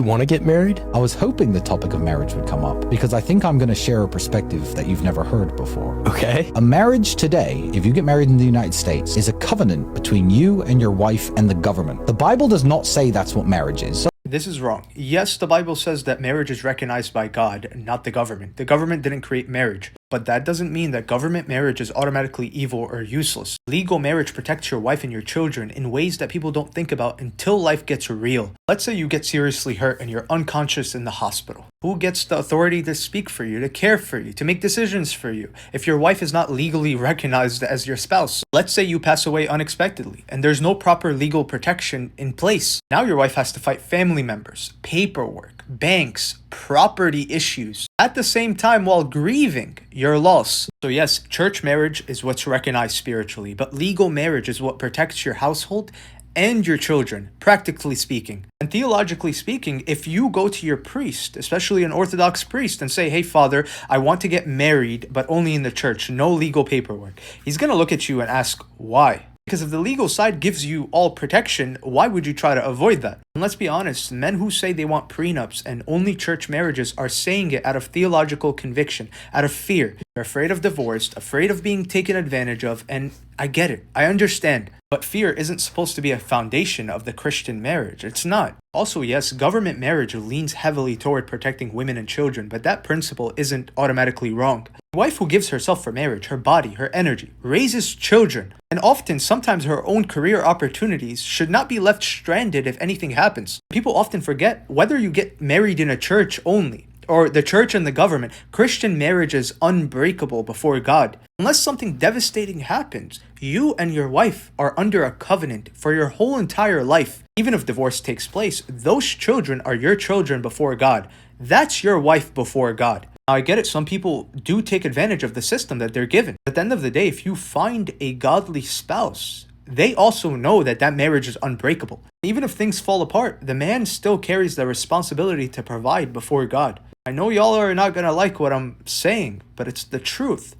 You want to get married? I was hoping the topic of marriage would come up because I think I'm going to share a perspective that you've never heard before. Okay. A marriage today, if you get married in the United States, is a covenant between you and your wife and the government. The Bible does not say that's what marriage is. This is wrong. Yes, the Bible says that marriage is recognized by God, not the government. The government didn't create marriage, but that doesn't mean that government marriage is automatically evil or useless. Legal marriage protects your wife and your children in ways that people don't think about until life gets real. Let's say you get seriously hurt and you're unconscious in the hospital. Who gets the authority to speak for you, to care for you, to make decisions for you, if your wife is not legally recognized as your spouse? Let's say you pass away unexpectedly and there's no proper legal protection in place. Now your wife has to fight family members, paperwork, banks, property issues, at the same time while grieving your loss. So yes, church marriage is what's recognized spiritually, but legal marriage is what protects your household and your children, practically speaking. And theologically speaking, if you go to your priest, especially an Orthodox priest, and say, hey, Father, I want to get married, but only in the church, no legal paperwork, he's going to look at you and ask, why? Because if the legal side gives you all protection, why would you try to avoid that? And let's be honest, men who say they want prenups and only church marriages are saying it out of theological conviction, out of fear. They're afraid of divorce, afraid of being taken advantage of, and I get it. I understand. But fear isn't supposed to be a foundation of the Christian marriage. It's not. Also, yes, government marriage leans heavily toward protecting women and children, but that principle isn't automatically wrong. A wife who gives herself for marriage, her body, her energy, raises children, and often, sometimes her own career opportunities should not be left stranded if anything happens. People often forget whether you get married in a church only, or the church and the government, Christian marriage is unbreakable before God. Unless something devastating happens, you and your wife are under a covenant for your whole entire life. Even if divorce takes place, those children are your children before God. That's your wife before God. Now, I get it, some people do take advantage of the system that they're given. At the end of the day, if you find a godly spouse, they also know that that marriage is unbreakable. Even if things fall apart, the man still carries the responsibility to provide before God. I know y'all are not gonna like what I'm saying, but it's the truth.